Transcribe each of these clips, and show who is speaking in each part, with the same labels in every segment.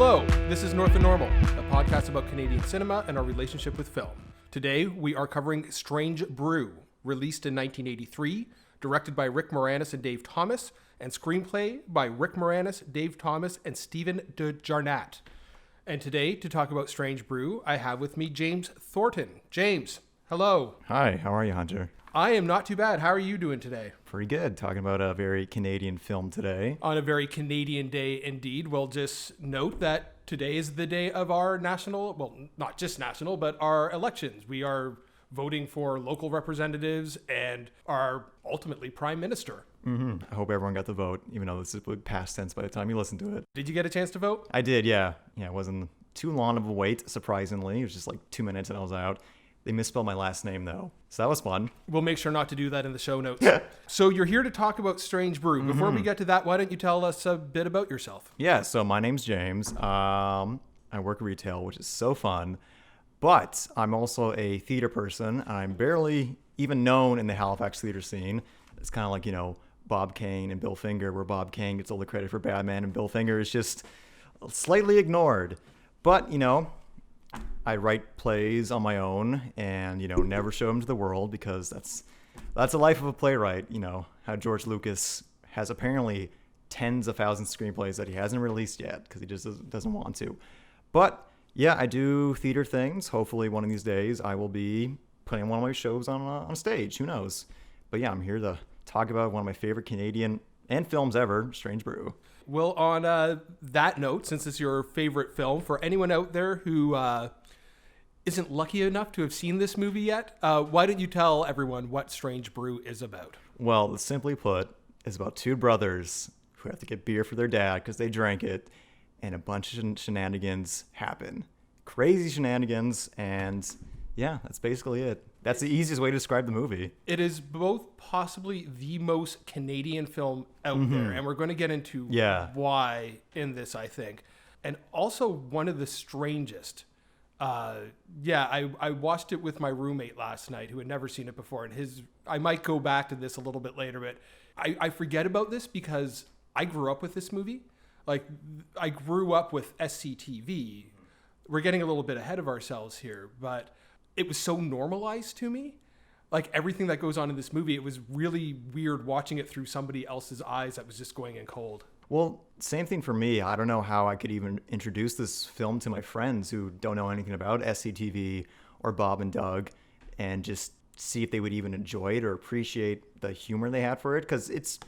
Speaker 1: Hello, this is North of Normal, a podcast about Canadian cinema and our relationship with film. Today, we are covering Strange Brew, released in 1983, directed by Rick Moranis and Dave Thomas, and screenplay by Rick Moranis, Dave Thomas, and Stephen DeJarnette. And today, to talk about Strange Brew, I have with me James Thornton. James, hello.
Speaker 2: Hi, how are you, Hunter?
Speaker 1: I am not too bad. How are you doing today?
Speaker 2: Pretty good. Talking about a very Canadian film today.
Speaker 1: On a very Canadian day indeed. We'll just note that today is the day of our national, well, not just national, but our elections. We are voting for local representatives and our ultimately prime minister.
Speaker 2: I hope everyone got the vote, even though this is past tense by the time you listen to it.
Speaker 1: Did you get a chance to vote?
Speaker 2: I did, yeah. Yeah, it wasn't too long of a wait, surprisingly. It was just like 2 minutes and I was out. They misspelled my last name, though. So that was fun.
Speaker 1: We'll make sure not to do that in the show notes. So you're here to talk about Strange Brew. Before we get to that, why don't you tell us a bit about yourself?
Speaker 2: Yeah, so my name's James. I work retail, which is so fun. But I'm also a theater person. I'm barely even known in the Halifax theater scene. It's kind of like, you know, Bob Kane and Bill Finger, where Bob Kane gets all the credit for Batman and Bill Finger is just slightly ignored. But, you know, I write plays on my own and, you know, never show them to the world because that's the life of a playwright. You know, how George Lucas has apparently tens of thousands of screenplays that he hasn't released yet because he just doesn't want to. But yeah, I do theater things. Hopefully one of these days I will be putting one of my shows on stage. Who knows? But yeah, I'm here to talk about one of my favorite Canadian and films ever, Strange Brew.
Speaker 1: Well, on that note, since it's your favorite film, for anyone out there who isn't lucky enough to have seen this movie yet, why don't you tell everyone what Strange Brew is about?
Speaker 2: Well, simply put, it's about two brothers who have to get beer for their dad because they drank it, and a bunch of shenanigans happen. Crazy shenanigans, and yeah, that's basically it. That's the easiest way to describe the movie.
Speaker 1: It is both possibly the most Canadian film out there, and we're going to get into why in this, I think. And also one of the strangest. I watched it with my roommate last night who had never seen it before, and I might go back to this a little bit later, but I forget about this because I grew up with this movie. Like, I grew up with SCTV. We're getting a little bit ahead of ourselves here, but it was so normalized to me. Like, everything that goes on in this movie, it was really weird watching it through somebody else's eyes that was just going in cold.
Speaker 2: Well, same thing for me. I don't know how I could even introduce this film to my friends who don't know anything about SCTV or Bob and Doug and just see if they would even enjoy it or appreciate the humor they had for it, because it's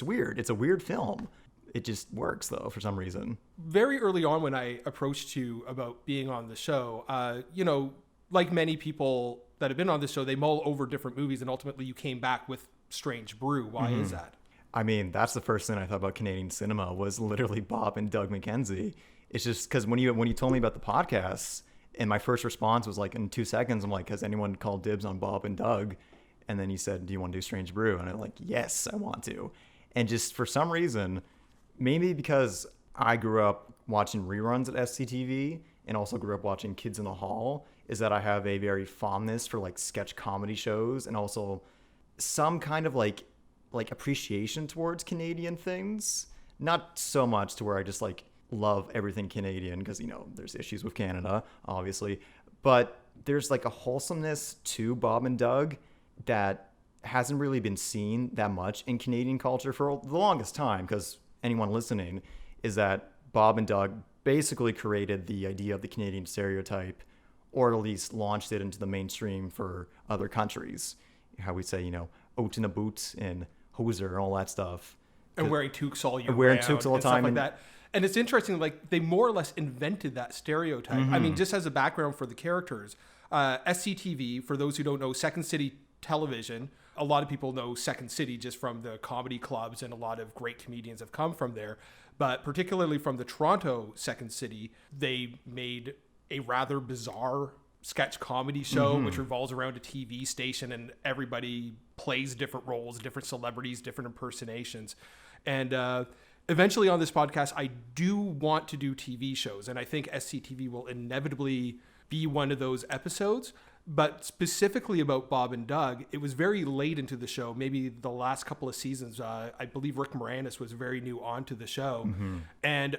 Speaker 2: weird. It's a weird film. It just works, though, for some reason.
Speaker 1: Very early on when I approached you about being on the show, you know, like many people that have been on this show, they mull over different movies, and ultimately you came back with Strange Brew. Why is that?
Speaker 2: I mean, that's the first thing I thought about Canadian cinema was literally Bob and Doug McKenzie. It's just because when you told me about the podcast, and my first response was like in 2 seconds, I'm like, has anyone called dibs on Bob and Doug? And then you said, do you want to do Strange Brew? And I'm like, yes, I want to. And just for some reason, maybe because I grew up watching reruns at SCTV and also grew up watching Kids in the Hall, is that I have a very fondness for like sketch comedy shows and also some kind of like appreciation towards Canadian things. Not so much to where I just like love everything Canadian because, you know, there's issues with Canada, obviously. But there's like a wholesomeness to Bob and Doug that hasn't really been seen that much in Canadian culture for the longest time, because anyone listening is that Bob and Doug basically created the idea of the Canadian stereotype, or at least launched it into the mainstream for other countries. How we say, you know, oat in a boot and hoser and all that stuff.
Speaker 1: And wearing toques all year round.
Speaker 2: Wearing toques all the time.
Speaker 1: Stuff like that. And it's interesting, like, they more or less invented that stereotype. I mean, just as a background for the characters, SCTV, for those who don't know, Second City Television, a lot of people know Second City just from the comedy clubs, and a lot of great comedians have come from there. But particularly from the Toronto Second City, they made a rather bizarre sketch comedy show, which revolves around a TV station, and everybody plays different roles, different celebrities, different impersonations. And eventually on this podcast, I do want to do TV shows, and I think SCTV will inevitably be one of those episodes. But specifically about Bob and Doug, it was very late into the show, maybe the last couple of seasons. I believe Rick Moranis was very new onto the show. And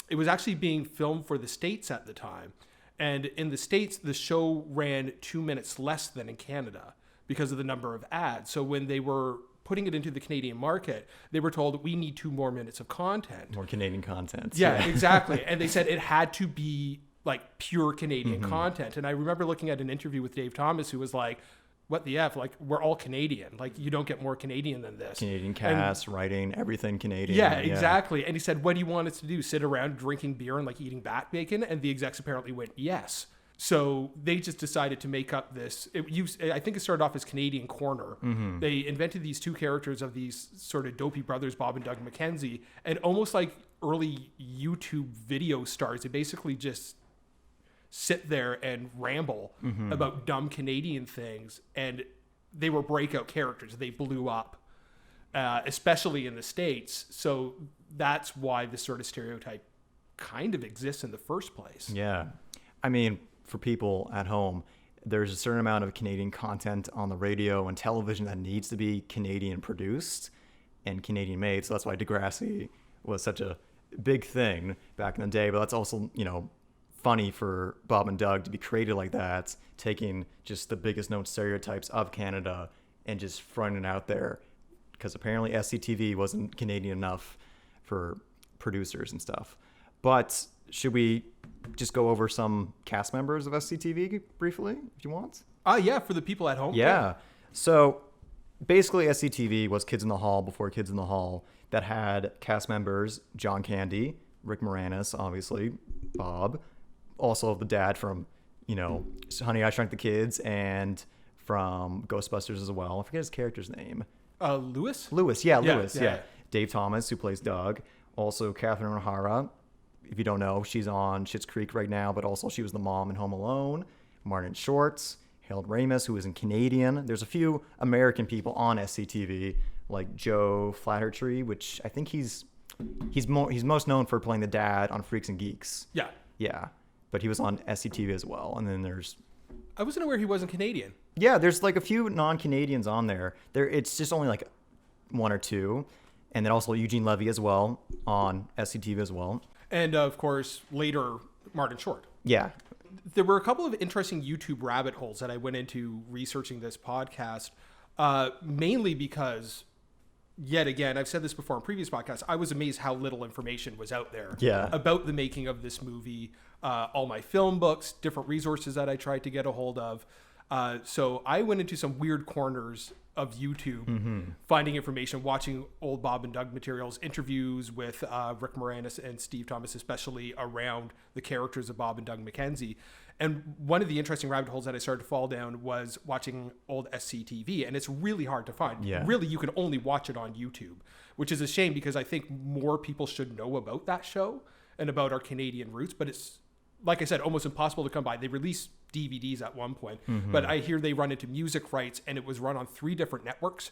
Speaker 1: it was actually being filmed for the States at the time. And in the States, the show ran 2 minutes less than in Canada because of the number of ads. So when they were putting it into the Canadian market, they were told we need 2 more minutes of content.
Speaker 2: More Canadian content.
Speaker 1: Yeah, exactly. And they said it had to be like pure Canadian content. And I remember looking at an interview with Dave Thomas, who was like, what the F? Like, we're all Canadian. Like, you don't get more Canadian than this.
Speaker 2: Canadian cast, writing, everything Canadian.
Speaker 1: Yeah, exactly. And he said, what do you want us to do? Sit around drinking beer and like eating bat bacon? And the execs apparently went, yes. So they just decided to make up this. I think it started off as Canadian Corner. They invented these 2 characters of these sort of dopey brothers, Bob and Doug McKenzie, and almost like early YouTube video stars. They basically just sit there and ramble about dumb Canadian things, and they were breakout characters. They blew up, especially in the States. So that's why this sort of stereotype kind of exists in the first place.
Speaker 2: Yeah. I mean, for people at home, there's a certain amount of Canadian content on the radio and television that needs to be Canadian produced and Canadian made. So that's why Degrassi was such a big thing back in the day. But that's also, funny for Bob and Doug to be created like that, taking just the biggest known stereotypes of Canada and just throwing it out there, because apparently SCTV wasn't Canadian enough for producers and stuff. But should we just go over some cast members of SCTV briefly, if you want?
Speaker 1: Yeah, for the people at home.
Speaker 2: Yeah. So basically SCTV was Kids in the Hall before Kids in the Hall, that had cast members John Candy, Rick Moranis, obviously, Bob, also the dad from, Honey, I Shrunk the Kids, and from Ghostbusters as well. I forget his character's name.
Speaker 1: Lewis?
Speaker 2: Lewis, yeah. Dave Thomas, who plays Doug. Also Catherine O'Hara. If you don't know, she's on Schitt's Creek right now, but also she was the mom in Home Alone. Martin Short, Harold Ramis, who is in Canadian. There's a few American people on SCTV, like Joe Flaherty, which I think he's most known for playing the dad on Freaks and Geeks.
Speaker 1: Yeah.
Speaker 2: Yeah. But he was on SCTV as well. And then there's...
Speaker 1: I wasn't aware he wasn't Canadian.
Speaker 2: Yeah, there's like a few non-Canadians on there. It's just only like 1 or 2. And then also Eugene Levy as well on SCTV as well.
Speaker 1: And of course, later, Martin Short.
Speaker 2: Yeah.
Speaker 1: There were a couple of interesting YouTube rabbit holes that I went into researching this podcast, mainly because, yet again, I've said this before in previous podcasts, I was amazed how little information was out there about the making of this movie, all my film books, different resources that I tried to get a hold of. So I went into some weird corners of YouTube, finding information, watching old Bob and Doug materials, interviews with Rick Moranis and Steve Thomas, especially around the characters of Bob and Doug McKenzie. And one of the interesting rabbit holes that I started to fall down was watching old SCTV, and it's really hard to find.
Speaker 2: Yeah.
Speaker 1: Really, you can only watch it on YouTube, which is a shame because I think more people should know about that show and about our Canadian roots, but it's, like I said, almost impossible to come by. They released DVDs at one point, but I hear they run into music rights, and it was run on 3 different networks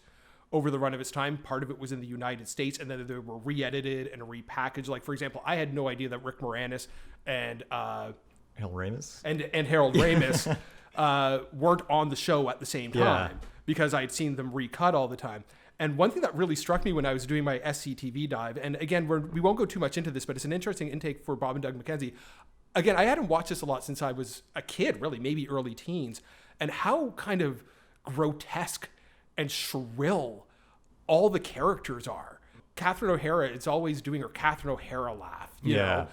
Speaker 1: over the run of its time. Part of it was in the United States, and then they were re-edited and repackaged. Like, for example, I had no idea that Rick Moranis and
Speaker 2: Harold Ramis
Speaker 1: and Harold Ramis weren't on the show at the same time because I'd seen them recut all the time. And one thing that really struck me when I was doing my SCTV dive, and again, we won't go too much into this, but it's an interesting intake for Bob and Doug McKenzie. Again, I hadn't watched this a lot since I was a kid, really, maybe early teens, and how kind of grotesque and shrill all the characters are. Catherine O'Hara is always doing her Catherine O'Hara laugh, you know.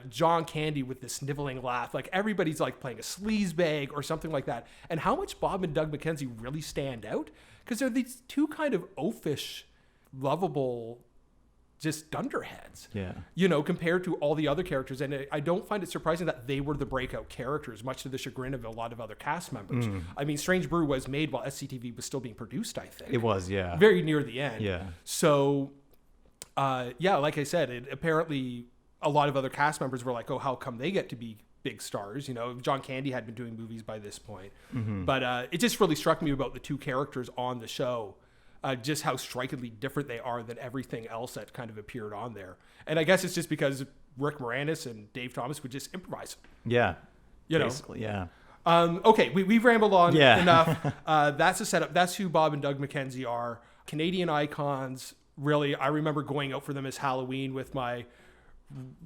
Speaker 1: John Candy with this sniveling laugh. Like, everybody's like playing a sleazebag or something like that. And how much Bob and Doug McKenzie really stand out? Because they're these 2 kind of oafish, lovable, just dunderheads, compared to all the other characters. And I don't find it surprising that they were the breakout characters, much to the chagrin of a lot of other cast members. I mean, Strange Brew was made while SCTV was still being produced, I think.
Speaker 2: It was, yeah.
Speaker 1: Very near the end.
Speaker 2: Yeah.
Speaker 1: So, like I said, apparently a lot of other cast members were like, oh, how come they get to be big stars? John Candy had been doing movies by this point. But it just really struck me about the 2 characters on the show. Just how strikingly different they are than everything else that kind of appeared on there. And I guess it's just because Rick Moranis and Dave Thomas would just improvise.
Speaker 2: Yeah. Basically, yeah.
Speaker 1: Okay, we've rambled on enough. That's a setup. That's who Bob and Doug McKenzie are. Canadian icons, really. I remember going out for them as Halloween with my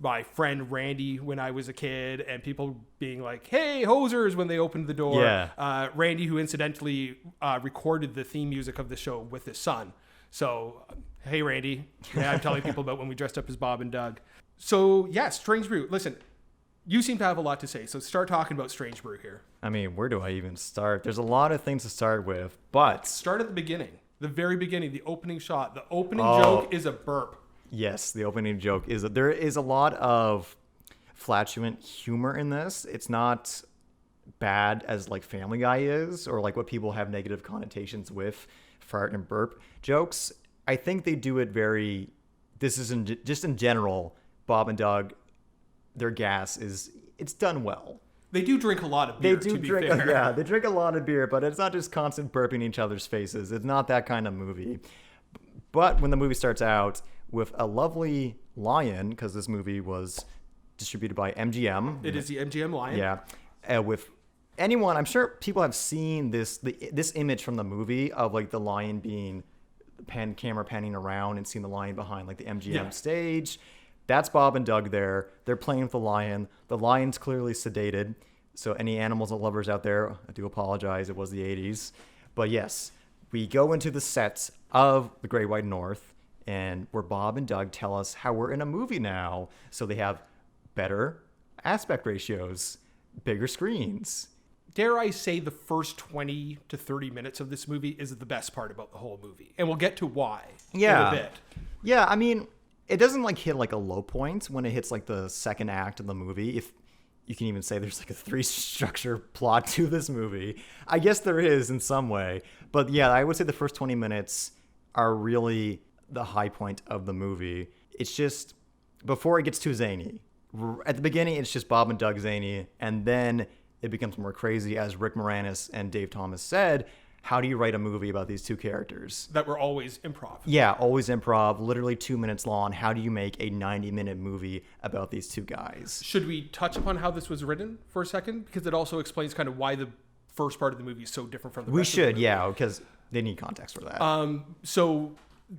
Speaker 1: my friend Randy when I was a kid, and people being like, "Hey, hosers," when they opened the door.
Speaker 2: Yeah.
Speaker 1: Randy, who incidentally recorded the theme music of the show with his son. So, hey, Randy. Yeah, I'm telling people about when we dressed up as Bob and Doug. So, yeah, Strange Brew. Listen, you seem to have a lot to say, so start talking about Strange Brew here.
Speaker 2: I mean, where do I even start? There's a lot of things to start with, but...
Speaker 1: Start at the beginning. The very beginning, the opening shot. The opening joke is a burp.
Speaker 2: Yes, the opening joke is there is a lot of flatulent humor in this. It's not bad as like Family Guy is, or like what people have negative connotations with fart and burp jokes. I think they do it very... This is just in general, Bob and Doug, their gas it's done well.
Speaker 1: They do drink a lot of beer,
Speaker 2: They do
Speaker 1: to be
Speaker 2: drink,
Speaker 1: fair.
Speaker 2: yeah, they drink a lot of beer, but it's not just constant burping each other's faces. It's not that kind of movie. But when the movie starts out with a lovely lion, because this movie was distributed by MGM.
Speaker 1: It is the MGM lion.
Speaker 2: Yeah. With anyone, I'm sure people have seen this image from the movie of like the lion being camera panning around and seeing the lion behind like the MGM stage. That's Bob and Doug there. They're playing with the lion. The lion's clearly sedated. So any animals lovers out there, I do apologize. It was the 80s. But yes, we go into the sets of the Great White North, and where Bob and Doug tell us how we're in a movie now. So they have better aspect ratios, bigger screens.
Speaker 1: Dare I say the first 20 to 30 minutes of this movie is the best part about the whole movie. And we'll get to why in a bit.
Speaker 2: Yeah, I mean... It doesn't like hit like a low point when it hits like the second act of the movie. If you can even say there's like a 3-structure plot to this movie. I guess there is in some way. But yeah, I would say the first 20 minutes are really the high point of the movie. It's just before it gets too zany. At the beginning, it's just Bob and Doug zany. And then it becomes more crazy, as Rick Moranis and Dave Thomas said. How do you write a movie about these two characters?
Speaker 1: That were always improv.
Speaker 2: Yeah, always improv, literally 2 minutes long. How do you make a 90-minute movie about these two guys?
Speaker 1: Should we touch upon how this was written for a second? Because it also explains kind of why the first part of the movie is so different from the rest of the movie.
Speaker 2: We should, yeah, because they need context for that.
Speaker 1: So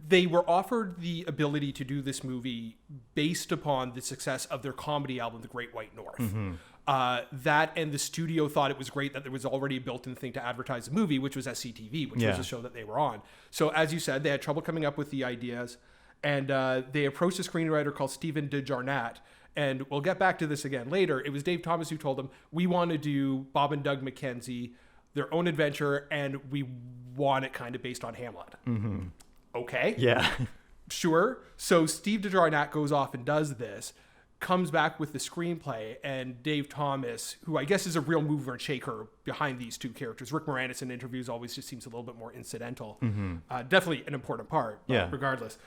Speaker 1: they were offered the ability to do this movie based upon the success of their comedy album, The Great White North. Mm-hmm. That and the studio thought it was great that there was already a built-in thing to advertise the movie, which was SCTV, which was a show that they were on. So as you said, they had trouble coming up with the ideas, and they approached a screenwriter called Stephen DeJarnett. And we'll get back to this again later. It was Dave Thomas who told them, we want to do Bob and Doug McKenzie, their own adventure, and we want it kind of based on Hamlet. Mm-hmm. Okay.
Speaker 2: Yeah.
Speaker 1: Sure. So Steve DeJarnett goes off and does this, comes back with the screenplay, and Dave Thomas, who I guess is a real mover and shaker behind these two characters. Rick Moranis in interviews always just seems a little bit more incidental. Mm-hmm. Definitely an important part, regardless.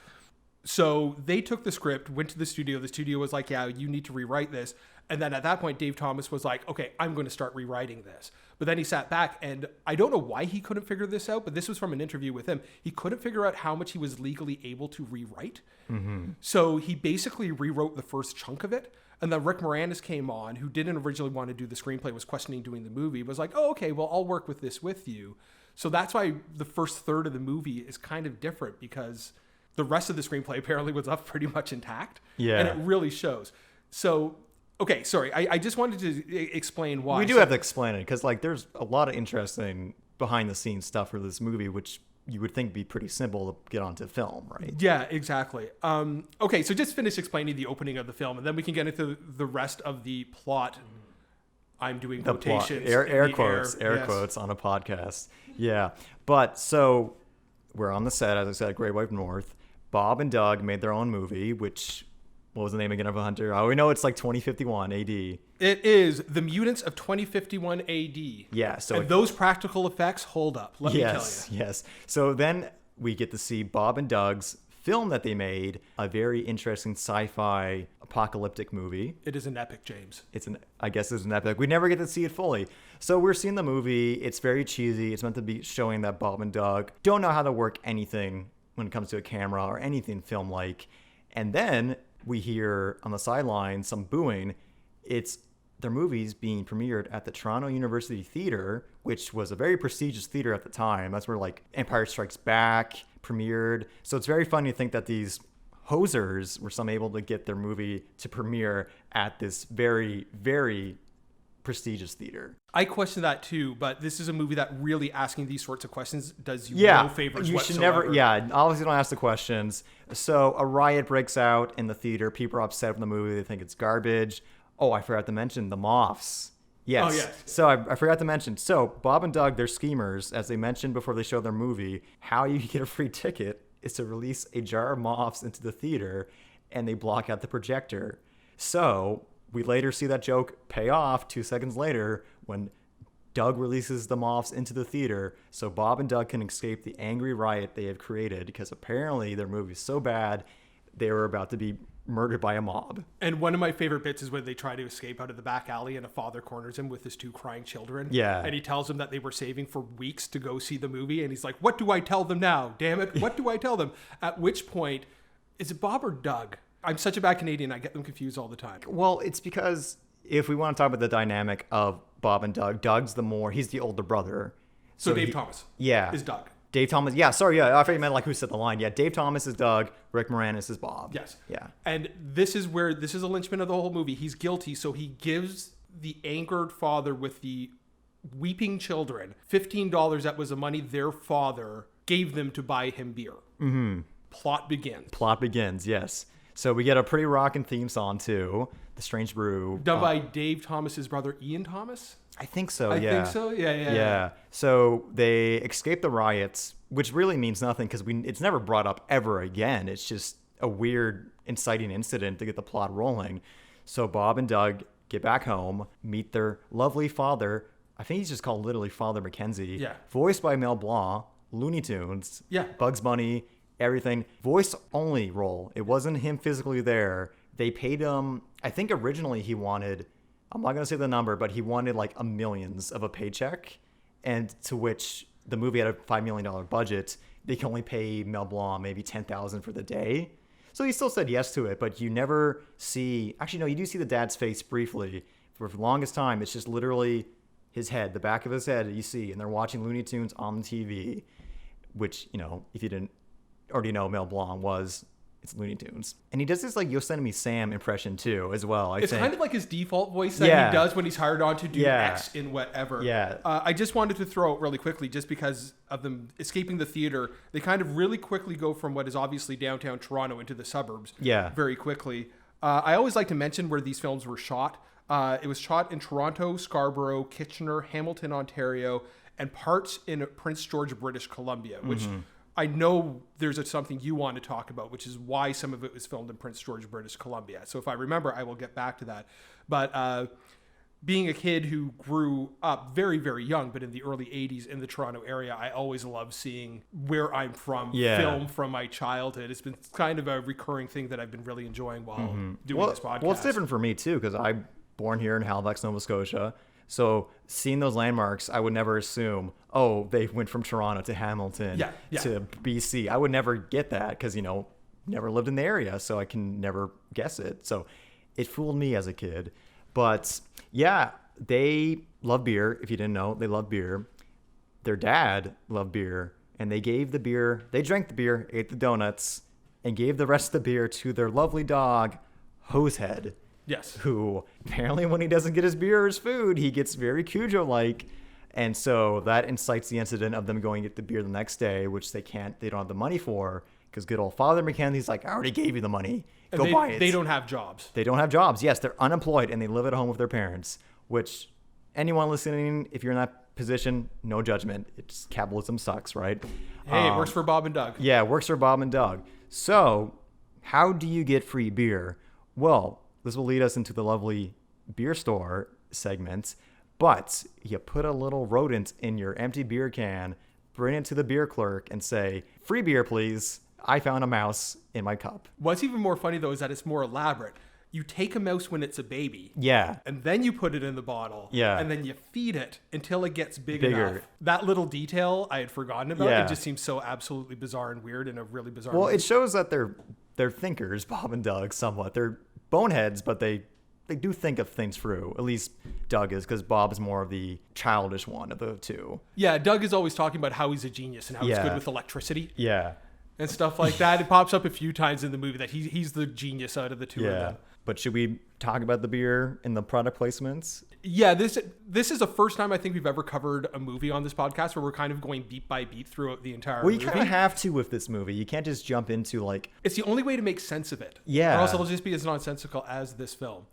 Speaker 1: So they took the script, went to the studio. The studio was like, yeah, you need to rewrite this. And then at that point, Dave Thomas was like, okay, I'm going to start rewriting this. But then he sat back, and I don't know why he couldn't figure this out, but this was from an interview with him. He couldn't figure out how much he was legally able to rewrite. Mm-hmm. So he basically rewrote the first chunk of it. And then Rick Moranis came on, who didn't originally want to do the screenplay, was questioning doing the movie, was like, oh, okay, well, I'll work with this with you. So that's why the first third of the movie is kind of different, because the rest of the screenplay apparently was left pretty much intact. Yeah. And it really shows. So... Okay, sorry. I just wanted to explain why.
Speaker 2: We do have to explain it, because like there's a lot of interesting behind-the-scenes stuff for this movie, which you would think be pretty simple to get onto film, right?
Speaker 1: Yeah, exactly. Okay, so just finish explaining the opening of the film, and then we can get into the rest of the plot. I'm doing quotations.
Speaker 2: Air quotes on a podcast. Yeah. But so we're on the set, as I said, Great White North. Bob and Doug made their own movie, which... What was the name again of Hunter? Oh, we know it's like 2051 AD.
Speaker 1: It is The Mutants of 2051 AD.
Speaker 2: Yeah. So
Speaker 1: those practical effects hold up, let me tell you.
Speaker 2: Yes. So then we get to see Bob and Doug's film that they made, a very interesting sci-fi apocalyptic movie.
Speaker 1: It is an epic, James.
Speaker 2: I guess it's an epic. We never get to see it fully. So we're seeing the movie. It's very cheesy. It's meant to be showing that Bob and Doug don't know how to work anything when it comes to a camera or anything film-like. And then... we hear on the sideline some booing. It's their movies being premiered at the Toronto University Theatre, which was a very prestigious theater at the time. That's where like Empire Strikes Back premiered. So it's very funny to think that these hosers were some able to get their movie to premiere at this very, very prestigious theater.
Speaker 1: I question that too, but this is a movie that really asking these sorts of questions does you no favors
Speaker 2: you
Speaker 1: whatsoever.
Speaker 2: should never, obviously don't ask the questions. So a riot breaks out in the theater. People are upset with the movie. They think it's garbage. Oh, I forgot to mention the moths. Yes.
Speaker 1: Oh, yes.
Speaker 2: So I forgot to mention. So Bob and Doug, they're schemers. As they mentioned before they show their movie, how you get a free ticket is to release a jar of moths into the theater, and they block out the projector. So we later see that joke pay off 2 seconds later when Doug releases the moths into the theater so Bob and Doug can escape the angry riot they have created, because apparently their movie is so bad they were about to be murdered by a mob.
Speaker 1: And one of my favorite bits is when they try to escape out of the back alley and a father corners him with his 2 crying children.
Speaker 2: Yeah.
Speaker 1: And he tells them that they were saving for weeks to go see the movie. And he's like, what do I tell them now? Damn it. What do I tell them? At which point, is it Bob or Doug? I'm such a bad Canadian. I get them confused all the time.
Speaker 2: Well, it's because if we want to talk about the dynamic of Bob and Doug, he's the older brother.
Speaker 1: So Dave Thomas is Doug.
Speaker 2: Dave Thomas. Yeah, sorry. Yeah, I thought you meant like who said the line. Yeah, Dave Thomas is Doug. Rick Moranis is Bob.
Speaker 1: Yes.
Speaker 2: Yeah.
Speaker 1: And this is a linchpin of the whole movie. He's guilty, so he gives the angered father with the weeping children $15. That was the money their father gave them to buy him beer. Mm-hmm. Plot begins. Yes. So we get a pretty rockin' theme song too. The Strange Brew. Done by Dave Thomas's brother, Ian Thomas?
Speaker 2: I think so,
Speaker 1: I think so, yeah.
Speaker 2: So they escape the riots, which really means nothing because it's never brought up ever again. It's just a weird inciting incident to get the plot rolling. So Bob and Doug get back home, meet their lovely father. I think he's just called literally Father Mackenzie.
Speaker 1: Yeah.
Speaker 2: Voiced by Mel Blanc, Looney Tunes.
Speaker 1: Yeah.
Speaker 2: Bugs Bunny, everything. Voice only role. It wasn't him physically there. They paid him, I think originally he wanted, I'm not going to say the number, but he wanted like a millions of a paycheck. And to which the movie had a $5 million budget. They can only pay Mel Blanc maybe $10,000 for the day. So he still said yes to it, but you never see, actually no, you do see the dad's face briefly. For the longest time, it's just literally his head, the back of his head you see, and they're watching Looney Tunes on the TV, which, you know, if you didn't already know Mel Blanc was, it's Looney Tunes. And he does this like Yosemite Sam impression too, as well.
Speaker 1: It's kind of like his default voice that he does when he's hired on to do X in whatever.
Speaker 2: Yeah.
Speaker 1: I just wanted to throw out really quickly, just because of them escaping the theater, they kind of really quickly go from what is obviously downtown Toronto into the suburbs.
Speaker 2: Yeah.
Speaker 1: Very quickly. I always like to mention where these films were shot. It was shot in Toronto, Scarborough, Kitchener, Hamilton, Ontario, and parts in Prince George, British Columbia, which I know there's something you want to talk about, which is why some of it was filmed in Prince George, British Columbia. So if I remember, I will get back to that. But being a kid who grew up very, very young, but in the early 80s in the Toronto area, I always love seeing where I'm from, film from my childhood. It's been kind of a recurring thing that I've been really enjoying while doing this podcast.
Speaker 2: Well, it's different for me too, because I'm born here in Halifax, Nova Scotia. So seeing those landmarks, I would never assume, oh, they went from Toronto to Hamilton to BC. I would never get that because, you know, never lived in the area, so I can never guess it. So it fooled me as a kid. But yeah, they love beer. If you didn't know, they love beer. Their dad loved beer, and they drank the beer, ate the donuts, and gave the rest of the beer to their lovely dog, Hosehead.
Speaker 1: Yes.
Speaker 2: Who apparently when he doesn't get his beer or his food, he gets very Cujo-like. And so that incites the incident of them going to get the beer the next day, which they don't have the money for, because good old Father Mackenzie's like, I already gave you the money. Go buy it.
Speaker 1: They don't have jobs.
Speaker 2: They don't have jobs. Yes, they're unemployed and they live at home with their parents, which anyone listening, if you're in that position, no judgment. It's capitalism sucks, right?
Speaker 1: Hey, it works for Bob and Doug.
Speaker 2: Yeah, it works for Bob and Doug. So how do you get free beer? Well, this will lead us into the lovely beer store segment, but you put a little rodent in your empty beer can, bring it to the beer clerk and say, free beer, please. I found a mouse in my cup.
Speaker 1: What's even more funny, though, is that it's more elaborate. You take a mouse when it's a baby.
Speaker 2: Yeah.
Speaker 1: And then you put it in the bottle.
Speaker 2: Yeah.
Speaker 1: And then you feed it until it gets bigger enough. That little detail I had forgotten about.
Speaker 2: Yeah.
Speaker 1: It just seems so absolutely bizarre and weird in a really bizarre
Speaker 2: way.
Speaker 1: way.
Speaker 2: It shows that they're thinkers, Bob and Doug, somewhat. They're boneheads, but they do think of things through. At least Doug is, because Bob's more of the childish one of the two.
Speaker 1: Yeah, Doug is always talking about how he's a genius and how he's good with electricity.
Speaker 2: Yeah.
Speaker 1: and stuff like that. It pops up a few times in the movie that he's the genius out of the two of them.
Speaker 2: But should we talk about the beer and the product placements?
Speaker 1: Yeah, this is the first time I think we've ever covered a movie on this podcast where we're kind of going beat by beat throughout the entire movie.
Speaker 2: Well, you kind of have to with this movie. You can't just jump into like...
Speaker 1: It's the only way to make sense of it.
Speaker 2: Yeah.
Speaker 1: Or else it'll just be as nonsensical as this film.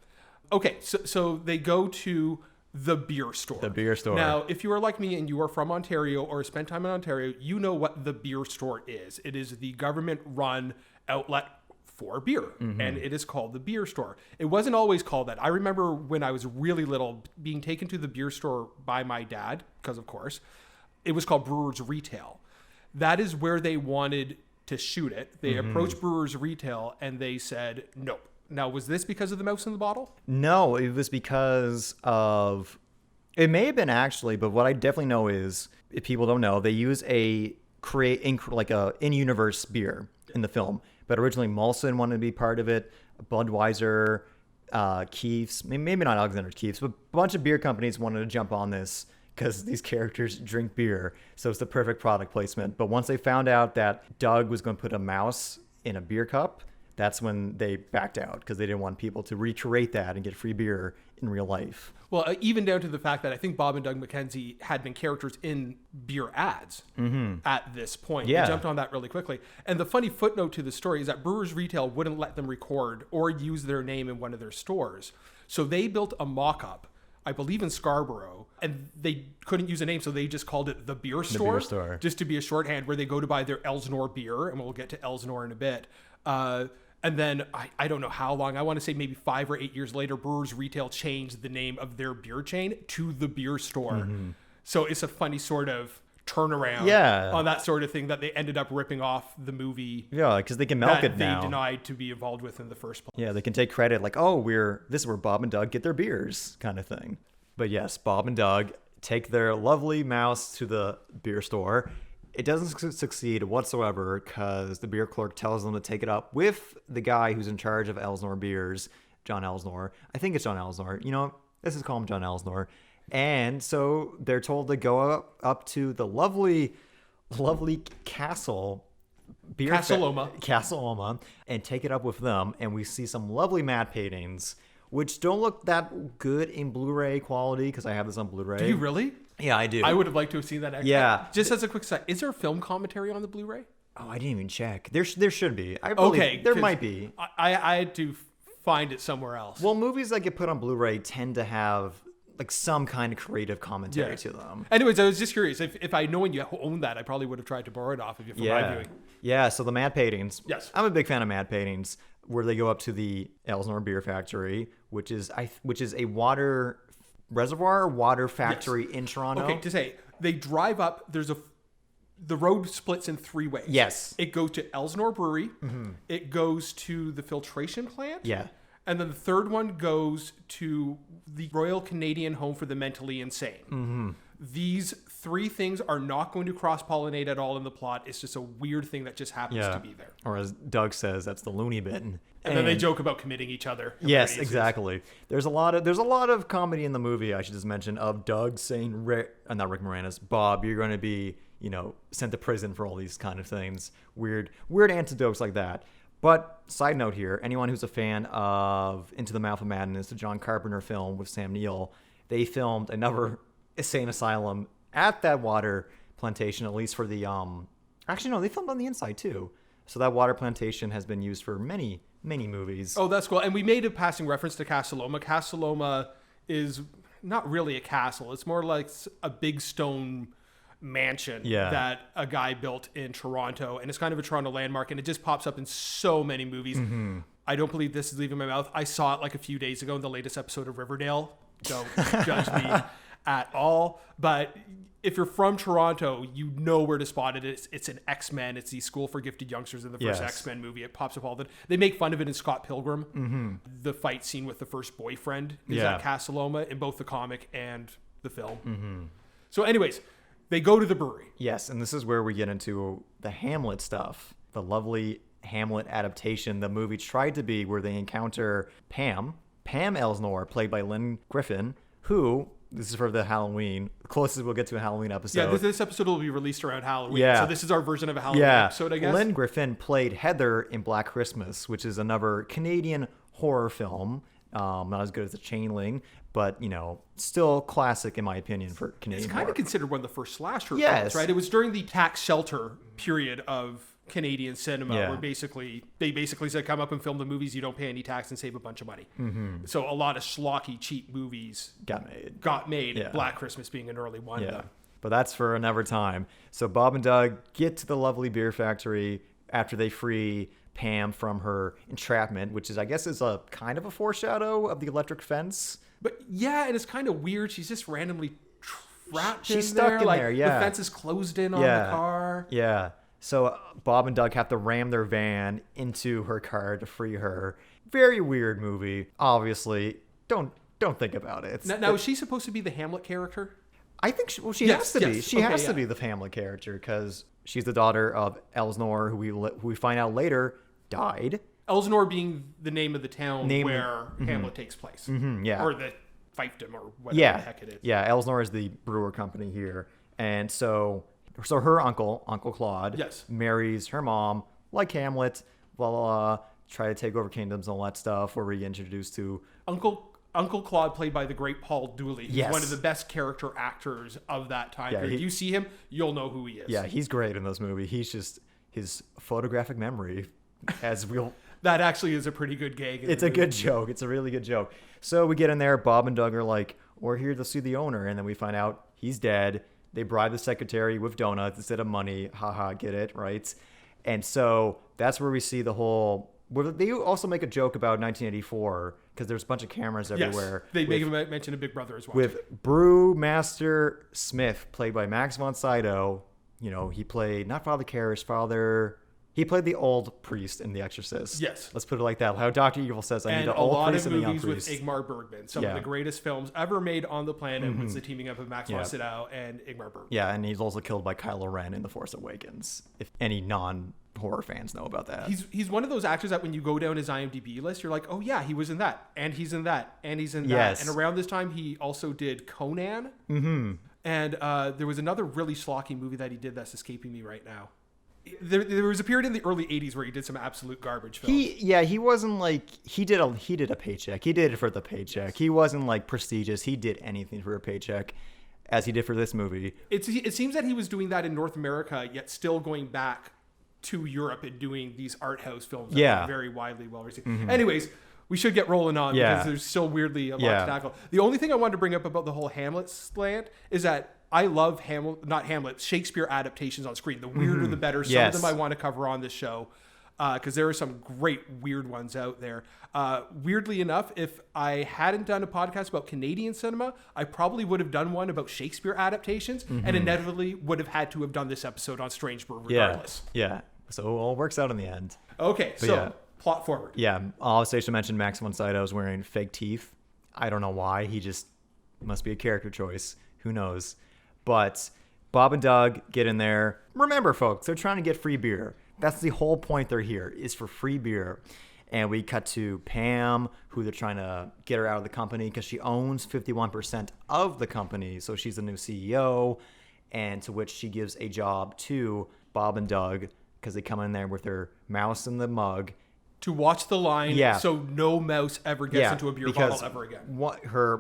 Speaker 1: Okay, so they go to the beer store.
Speaker 2: The beer store.
Speaker 1: Now, if you are like me and you are from Ontario or spent time in Ontario, you know what the beer store is. It is the government-run outlet for beer, and it is called the beer store. It wasn't always called that. I remember when I was really little being taken to the beer store by my dad, because of course, it was called Brewers Retail. That is where they wanted to shoot it. They approached Brewers Retail and they said, nope. Now, was this because of the mouse in the bottle?
Speaker 2: No, it was because of... It may have been actually, but what I definitely know is, if people don't know, they use a in-universe beer in the film. But originally Molson wanted to be part of it, Budweiser, Keefe's, maybe not Alexander Keefe's, but a bunch of beer companies wanted to jump on this because these characters drink beer. So it's the perfect product placement. But once they found out that Doug was going to put a mouse in a beer cup, that's when they backed out because they didn't want people to recreate that and get free beer in real life.
Speaker 1: Well, even down to the fact that I think Bob and Doug McKenzie had been characters in beer ads at this point.
Speaker 2: Yeah.
Speaker 1: They jumped on that really quickly. And the funny footnote to the story is that Brewers Retail wouldn't let them record or use their name in one of their stores. So they built a mock-up, I believe in Scarborough, and they couldn't use a name, so they just called it the Beer Store.
Speaker 2: The Beer Store.
Speaker 1: Just to be a shorthand where they go to buy their Elsinore beer, and we'll get to Elsinore in a bit. And then, I don't know how long, I want to say maybe 5 or 8 years later, Brewers Retail changed the name of their beer chain to the Beer Store. So it's a funny sort of turnaround on that sort of thing that they ended up ripping off the movie.
Speaker 2: Yeah, because they can milk it now.
Speaker 1: That they denied to be involved with in the first place.
Speaker 2: Yeah, they can take credit like, oh, this is where Bob and Doug get their beers kind of thing. But yes, Bob and Doug take their lovely mouse to the beer store. It doesn't succeed whatsoever because the beer clerk tells them to take it up with the guy who's in charge of Elsinore Beers, John Elsinore. I think it's John Elsinore. You know, let's just call him John Elsinore. And so they're told to go up to the lovely Castle Oma, and take it up with them. And we see some lovely matte paintings, which don't look that good in Blu-ray quality because I have this on Blu-ray.
Speaker 1: Do you really?
Speaker 2: Yeah, I do.
Speaker 1: I would have liked to have seen that. Actually.
Speaker 2: Yeah.
Speaker 1: Just as a quick side, is there a film commentary on the Blu-ray?
Speaker 2: Oh, I didn't even check. There should be. There might be.
Speaker 1: I had to find it somewhere else.
Speaker 2: Well, movies that get put on Blu-ray tend to have like some kind of creative commentary to them.
Speaker 1: Anyways, I was just curious. If I know when you own that, I probably would have tried to borrow it off of you for my viewing.
Speaker 2: Yeah, so the matte paintings.
Speaker 1: Yes.
Speaker 2: I'm a big fan of matte paintings where they go up to the Elsinore Beer Factory, which is a water factory in Toronto.
Speaker 1: Okay, to say, they drive up, the road splits in 3 ways.
Speaker 2: Yes.
Speaker 1: It goes to Elsinore Brewery. It goes to the filtration plant.
Speaker 2: Yeah.
Speaker 1: And then the third one goes to the Royal Canadian Home for the Mentally Insane. These 3 things are not going to cross-pollinate at all in the plot. It's just a weird thing that just happens to be there.
Speaker 2: Or as Doug says, that's the loony bin.
Speaker 1: And then they joke about committing each other.
Speaker 2: Yes, exactly. There's a lot of comedy in the movie, I should just mention, of Doug saying, not Rick Moranis, Bob, you're going to be, sent to prison for all these kind of things. Weird antidotes like that. But side note here, anyone who's a fan of Into the Mouth of Madness, the John Carpenter film with Sam Neill, they filmed another insane asylum at that water plantation, at least for the actually no, they filmed on the inside too. So that water plantation has been used for many movies.
Speaker 1: Oh, that's cool. And we made a passing reference to Castle Oma. Castle Oma is not really a castle. It's more like a big stone mansion that a guy built in Toronto, and it's kind of a Toronto landmark, and it just pops up in so many movies. I don't believe this is leaving my mouth. I saw it like a few days ago in the latest episode of Riverdale. Don't judge me at all, but if you're from Toronto, you know where to spot it. It's an X-Men. It's the School for Gifted Youngsters in the first X-Men movie. It pops up all the... They make fun of it in Scott Pilgrim. The fight scene with the first boyfriend is at Castle Oma in both the comic and the film. So anyways, they go to the brewery.
Speaker 2: Yes, and this is where we get into the Hamlet stuff. The lovely Hamlet adaptation the movie tried to be, where they encounter Pam Elsinore, played by Lynn Griffin, who This is for the Halloween. The closest we'll get to a Halloween episode.
Speaker 1: Yeah, this episode will be released around Halloween.
Speaker 2: Yeah.
Speaker 1: So this is our version of a Halloween episode, I guess.
Speaker 2: Lynn Griffin played Heather in Black Christmas, which is another Canadian horror film. Not as good as The Changeling, but, still classic in my opinion for Canadian
Speaker 1: It's kind
Speaker 2: horror.
Speaker 1: of considered one of the first slasher
Speaker 2: Yes.
Speaker 1: films, right? It was during the tax shelter period of Canadian cinema,
Speaker 2: Yeah.
Speaker 1: where they basically said, come up and film the movies, you don't pay any tax and save a bunch of money. Mm-hmm. So a lot of schlocky, cheap movies got made.
Speaker 2: Yeah.
Speaker 1: Black Christmas being an early one.
Speaker 2: Yeah, but that's for another time. So Bob and Doug get to the lovely beer factory after they free Pam from her entrapment, which is, I guess, is a kind of a foreshadow of the electric fence.
Speaker 1: But yeah, and it's kind of weird. She's just randomly trapped
Speaker 2: She's
Speaker 1: in
Speaker 2: stuck
Speaker 1: there.
Speaker 2: in
Speaker 1: Like,
Speaker 2: there, yeah.
Speaker 1: The fence is closed in on the car.
Speaker 2: Yeah. So Bob and Doug have to ram their van into her car to free her. Very weird movie. Obviously, don't think about it.
Speaker 1: Now, is she supposed to be the Hamlet character?
Speaker 2: I think she
Speaker 1: Yes,
Speaker 2: has to be.
Speaker 1: yes.
Speaker 2: She
Speaker 1: Okay,
Speaker 2: has
Speaker 1: yeah.
Speaker 2: to be the Hamlet character because she's the daughter of Elsnor, who we find out later died.
Speaker 1: Elsinore being the name of the town where Hamlet takes place.
Speaker 2: Yeah.
Speaker 1: Or the fiefdom or whatever the heck it is.
Speaker 2: Yeah, Elsnor is the brewer company here. And so her uncle Claude,
Speaker 1: Yes.
Speaker 2: marries her mom, like Hamlet, blah, blah, blah, try to take over kingdoms and all that stuff, where we get introduced to...
Speaker 1: Uncle Claude, played by the great Paul Dooley, who's
Speaker 2: Yes.
Speaker 1: one of the best character actors of that time.
Speaker 2: Yeah,
Speaker 1: If you see him, you'll know who he is.
Speaker 2: Yeah, he's great in this movie. He's just... His photographic memory, as we'll...
Speaker 1: That actually is a pretty good gag.
Speaker 2: It's a good joke. It's a really good joke. So we get in there. Bob and Doug are like, we're here to see the owner. And then we find out he's dead. They bribe the secretary with donuts instead of money. Haha, get it, right? And so that's where we see the whole... Well, they also make a joke about 1984 because there's a bunch of cameras everywhere.
Speaker 1: Yes, they mention a Big Brother as well.
Speaker 2: With Brewmaster Smith, played by Max von Sydow. He played, not Father Karras, he played the old priest in The Exorcist.
Speaker 1: Yes.
Speaker 2: Let's put it like that. How Dr. Evil says, I need an old priest and a young
Speaker 1: movies with
Speaker 2: priest.
Speaker 1: Ingmar Bergman. Some of the greatest films ever made on the planet was the teaming up of Max von Sydow and Ingmar Bergman.
Speaker 2: Yeah, and he's also killed by Kylo Ren in The Force Awakens, if any non-horror fans know about that.
Speaker 1: He's one of those actors that when you go down his IMDb list, you're like, oh yeah, he was in that, and he's in that, and he's in that.
Speaker 2: Yes.
Speaker 1: And around this time, he also did Conan. Mm-hmm. And there was another really schlocky movie that he did that's escaping me right now. There was a period in the early 80s where he did some absolute garbage films.
Speaker 2: He wasn't like, he did a paycheck. He did it for the paycheck. He wasn't like prestigious. He did anything for a paycheck, as he did for this movie.
Speaker 1: It seems that he was doing that in North America, yet still going back to Europe and doing these art house films that were very widely well received. Mm-hmm. Anyways, we should get rolling on because there's still weirdly a lot to tackle. The only thing I wanted to bring up about the whole Hamlet slant is that I love Shakespeare adaptations on screen. The weirder, the better. Some of them I want to cover on this show because there are some great weird ones out there. Weirdly enough, if I hadn't done a podcast about Canadian cinema, I probably would have done one about Shakespeare adaptations and inevitably would have had to have done this episode on Strange Brew regardless.
Speaker 2: Yeah. So it all works out in the end.
Speaker 1: Okay, plot forward.
Speaker 2: Yeah. Obviously, I should mention Max von Sydow is wearing fake teeth. I don't know why. He just must be a character choice. Who knows? But Bob and Doug get in there. Remember, folks, they're trying to get free beer. That's the whole point they're here, is for free beer. And we cut to Pam, who they're trying to get her out of the company because she owns 51% of the company. So she's the new CEO. And to which she gives a job to Bob and Doug because they come in there with their mouse in the mug.
Speaker 1: To watch the line so no mouse ever gets into a beer bottle ever again.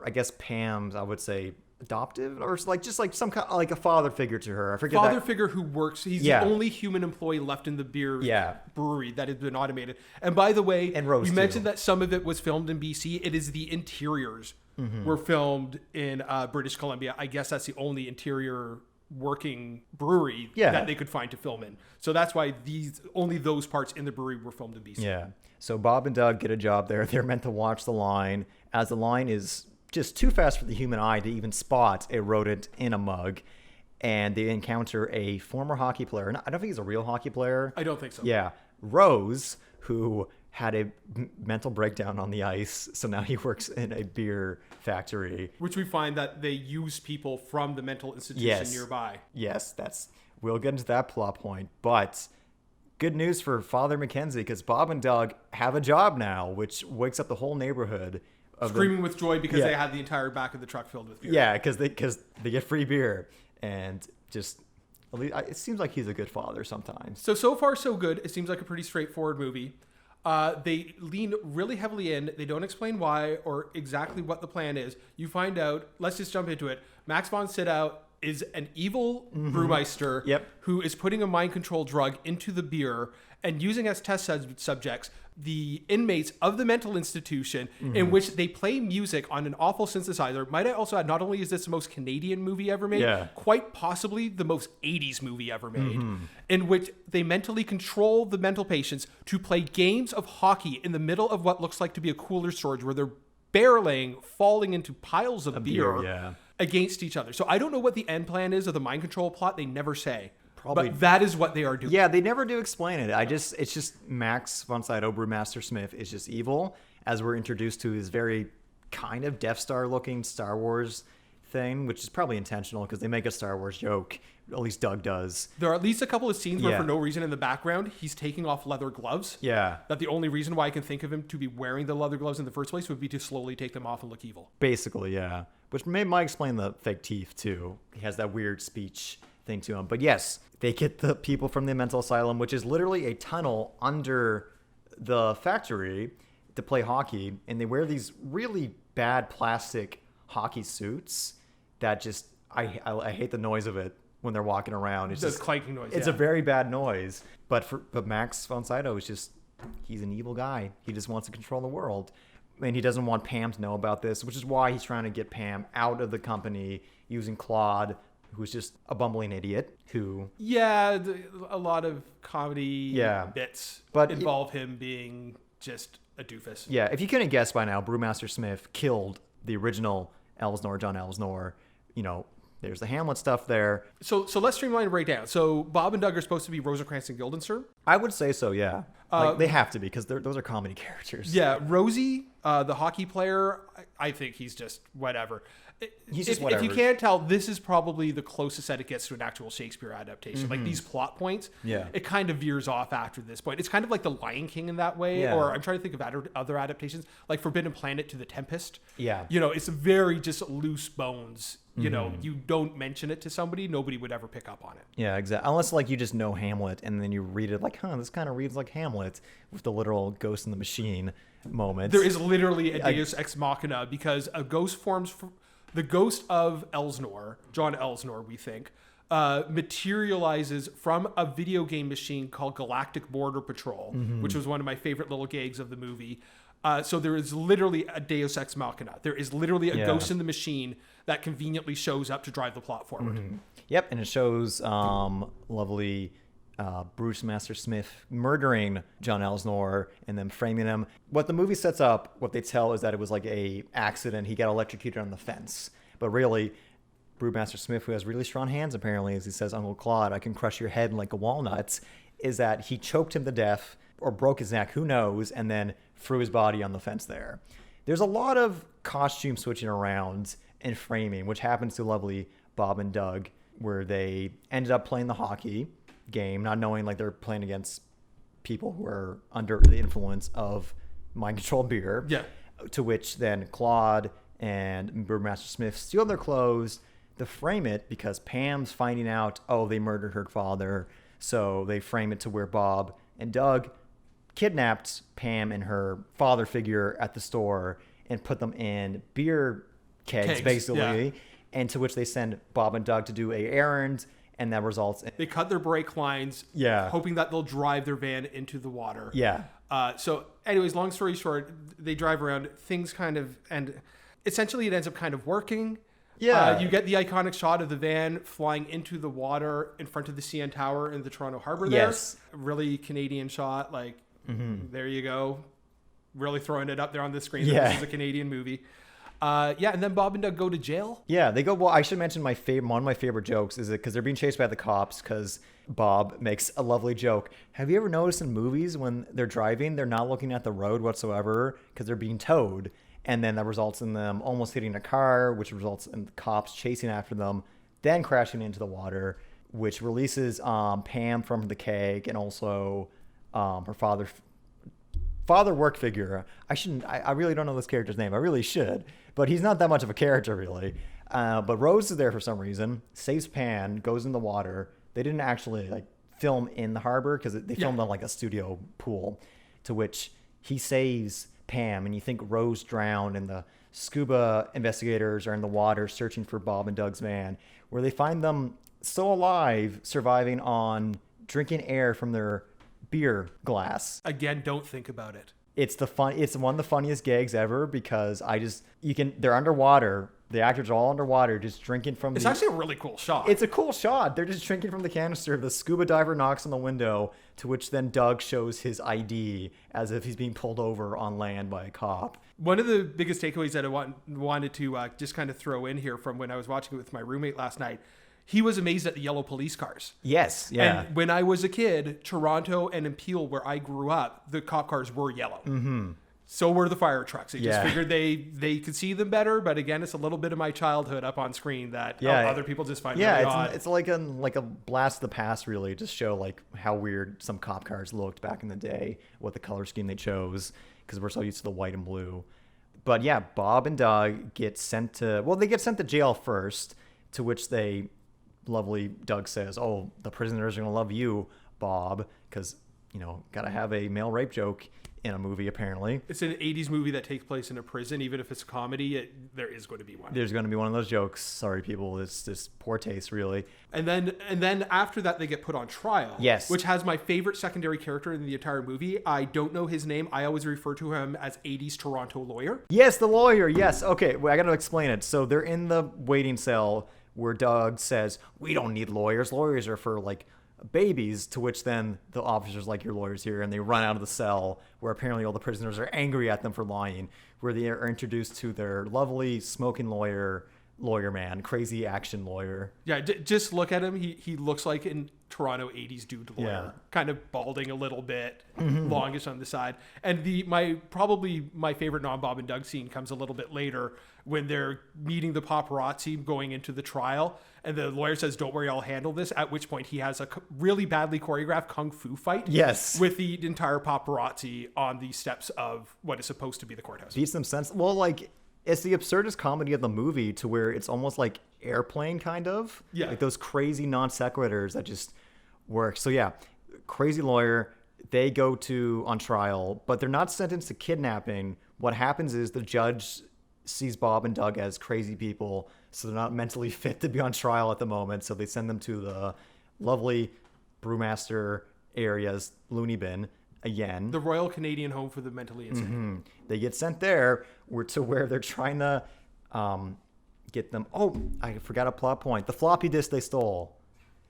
Speaker 2: I guess Pam's, I would say, adoptive or like just like some kind like a father figure to her. I forget
Speaker 1: father figure who works. He's the only human employee left in the beer brewery that has been automated. And by the way, we mentioned that some of it was filmed in BC. It is the interiors were filmed in British Columbia. I guess that's the only interior working brewery that they could find to film in. So that's why only those parts in the brewery were filmed in BC.
Speaker 2: Yeah. So Bob and Doug get a job there. They're meant to watch the line, as the line is just too fast for the human eye to even spot a rodent in a mug. And they encounter a former hockey player. I don't think he's a real hockey player.
Speaker 1: I don't think so.
Speaker 2: Yeah. Rose, who had a mental breakdown on the ice. So now he works in a beer factory.
Speaker 1: Which we find that they use people from the mental institution nearby.
Speaker 2: Yes, we'll get into that plot point. But good news for Father Mackenzie, because Bob and Doug have a job now, which wakes up the whole neighborhood.
Speaker 1: screaming with joy because they had the entire back of the truck filled with beer.
Speaker 2: Yeah, because they get free beer, and just at least, it seems like he's a good father sometimes.
Speaker 1: So far so good. It seems like a pretty straightforward movie. They lean really heavily in. They don't explain why or exactly what the plan is. You find out. Let's just jump into it. Max von Sydow is an evil brewmeister who is putting a mind control drug into the beer and using as test subjects the inmates of the mental institution in which they play music on an awful synthesizer. Might I also add, not only is this the most Canadian movie ever made, quite possibly the most 80s movie ever made, in which they mentally control the mental patients to play games of hockey in the middle of what looks like to be a cooler storage where they're barreling, falling into piles of beer against each other. So I don't know what the end plan is of the mind control plot. They never say. Probably. But that is what they are doing.
Speaker 2: Yeah, they never do explain it. It's just Max von Sydow, Brewmaster Smith, is just evil, as we're introduced to his very kind of Death Star looking Star Wars thing, which is probably intentional because they make a Star Wars joke. At least Doug does.
Speaker 1: There are at least a couple of scenes where for no reason in the background, he's taking off leather gloves.
Speaker 2: Yeah.
Speaker 1: That the only reason why I can think of him to be wearing the leather gloves in the first place would be to slowly take them off and look evil.
Speaker 2: Basically, yeah. Which might explain the fake teeth, too. He has that weird speech thing to him. But yes, they get the people from the mental asylum, which is literally a tunnel under the factory, to play hockey. And they wear these really bad plastic hockey suits that just, I hate the noise of it when they're walking around. It's just
Speaker 1: clanking noise.
Speaker 2: It's a very bad noise. But Max von Sydow is just, he's an evil guy. He just wants to control the world. And he doesn't want Pam to know about this, which is why he's trying to get Pam out of the company using Claude, who's just a bumbling idiot who...
Speaker 1: Yeah, a lot of comedy bits involve him being just a doofus.
Speaker 2: Yeah, if you couldn't guess by now, Brewmaster Smith killed the original Elsnor, John Elsnor. You know, there's the Hamlet stuff there.
Speaker 1: So let's streamline it right down. So Bob and Doug are supposed to be Rosencrantz and Guildenstern?
Speaker 2: I would say so, yeah. They have to be, because those are comedy characters.
Speaker 1: Yeah, Rosie, the hockey player, I think he's just whatever.
Speaker 2: He's just whatever.
Speaker 1: If you can't tell, this is probably the closest that it gets to an actual Shakespeare adaptation. Like these plot points, it kind of veers off after this point. It's kind of like The Lion King in that way, or I'm trying to think of other adaptations, like Forbidden Planet to The Tempest.
Speaker 2: Yeah.
Speaker 1: You know, it's very just loose bones. You know, you don't mention it to somebody, nobody would ever pick up on it.
Speaker 2: Yeah, exactly. Unless, like, you just know Hamlet, and then you read it like, this kind of reads like Hamlet, with the literal ghost in the machine moment.
Speaker 1: There is literally a Deus Ex Machina, because a ghost forms... The ghost of Elsnor, John Elsnor, we think, materializes from a video game machine called Galactic Border Patrol, which was one of my favorite little gags of the movie. So there is literally a Deus Ex Machina. There is literally a ghost in the machine that conveniently shows up to drive the plot forward.
Speaker 2: Yep, and it shows lovely Brewmaster Smith murdering John Elsnor and then framing him. What the movie sets up, what they tell, is that it was like a accident. He got electrocuted on the fence. But really, Brewmaster Smith, who has really strong hands apparently, as he says, Uncle Claude, I can crush your head like a walnut, is that he choked him to death or broke his neck, who knows, and then threw his body on the fence there. There's a lot of costume switching around and framing, which happens to lovely Bob and Doug, where they ended up playing the hockey game, not knowing like they're playing against people who are under the influence of mind-controlled beer.
Speaker 1: Yeah.
Speaker 2: To which then Claude and Brewmaster Smith steal their clothes to frame it, because Pam's finding out, they murdered her father. So they frame it to where Bob and Doug kidnapped Pam and her father figure at the store and put them in beer kegs basically. And to which they send Bob and Doug to do a errand. And that results in...
Speaker 1: They cut their brake lines, hoping that they'll drive their van into the water.
Speaker 2: Yeah.
Speaker 1: So anyways, long story short, they drive around, things kind of... And essentially it ends up kind of working. Yeah. You get the iconic shot of the van flying into the water in front of the CN Tower in the Toronto Harbor there. Yes. Really Canadian shot. Like, there you go. Really throwing it up there on the screen. Yeah. This is a Canadian movie. And then Bob and Doug go to jail.
Speaker 2: Yeah, they go. Well, I should mention one of my favorite jokes is because they're being chased by the cops, because Bob makes a lovely joke. Have you ever noticed in movies when they're driving, they're not looking at the road whatsoever because they're being towed, and then that results in them almost hitting a car, which results in the cops chasing after them, then crashing into the water, which releases Pam from the keg, and also her father father work figure. I really don't know this character's name. I really should, but he's not that much of a character really. But Rose is there for some reason, saves Pan, goes in the water. They didn't actually like film in the harbor because they filmed on like a studio pool, to which he saves Pam, and you think Rose drowned, and the scuba investigators are in the water searching for Bob and Doug's van, where they find them still alive, surviving on drinking air from their beer glass.
Speaker 1: Again, don't think about it.
Speaker 2: It's one of the funniest gags ever because they're underwater. The actors are all underwater, just drinking from
Speaker 1: It's actually a really cool shot.
Speaker 2: It's a cool shot. They're just drinking from the canister. The scuba diver knocks on the window, to which then Doug shows his ID as if he's being pulled over on land by a cop.
Speaker 1: One of the biggest takeaways that I wanted to just kind of throw in here from when I was watching it with my roommate last night, he was amazed at the yellow police cars.
Speaker 2: Yes, yeah.
Speaker 1: And when I was a kid, Toronto and in Peel, where I grew up, the cop cars were yellow. Mm-hmm. So were the fire trucks. I just figured they could see them better. But again, it's a little bit of my childhood up on screen that other people just find really odd.
Speaker 2: It's like a blast of the past, really. Just show like how weird some cop cars looked back in the day, what the color scheme they chose, because we're so used to the white and blue. But yeah, Bob and Doug get sent to jail first, to which lovely Doug says, "Oh, the prisoners are going to love you, Bob," because, got to have a male rape joke in a movie, apparently.
Speaker 1: It's an 80s movie that takes place in a prison. Even if it's a comedy, there is going to be one.
Speaker 2: There's going to be one of those jokes. Sorry, people. It's just poor taste, really.
Speaker 1: And then after that, they get put on trial.
Speaker 2: Yes.
Speaker 1: Which has my favorite secondary character in the entire movie. I don't know his name. I always refer to him as 80s Toronto lawyer.
Speaker 2: Yes, the lawyer. Yes. Okay, well, I got to explain it. So they're in the waiting cell where Doug says, "We don't need lawyers. Lawyers are for, like, babies," to which then the officer's like, "Your lawyer's here," and they run out of the cell, where apparently all the prisoners are angry at them for lying, where they are introduced to their lovely smoking lawyer man, crazy action lawyer.
Speaker 1: Yeah, just look at him. He looks like in Toronto 80s dude lawyer.
Speaker 2: Yeah.
Speaker 1: Kind of balding a little bit, longish on the side. And probably my favorite non-Bob and Doug scene comes a little bit later, when they're meeting the paparazzi going into the trial, and the lawyer says, "Don't worry, I'll handle this," at which point he has a really badly choreographed kung fu fight.
Speaker 2: Yes.
Speaker 1: With the entire paparazzi on the steps of what is supposed to be the courthouse.
Speaker 2: Beats them sense. Well, like, it's the absurdist comedy of the movie, to where it's almost like Airplane, kind of.
Speaker 1: Yeah.
Speaker 2: Like those crazy non sequiturs that just work. So yeah, crazy lawyer. They go on trial, but they're not sentenced to kidnapping. What happens is the judge sees Bob and Doug as crazy people, so they're not mentally fit to be on trial at the moment. So they send them to the lovely Brewmaster area's loony bin again.
Speaker 1: The Royal Canadian Home for the Mentally Insane.
Speaker 2: Mm-hmm. They get sent there to where they're trying to get them. Oh, I forgot a plot point. The floppy disk they stole.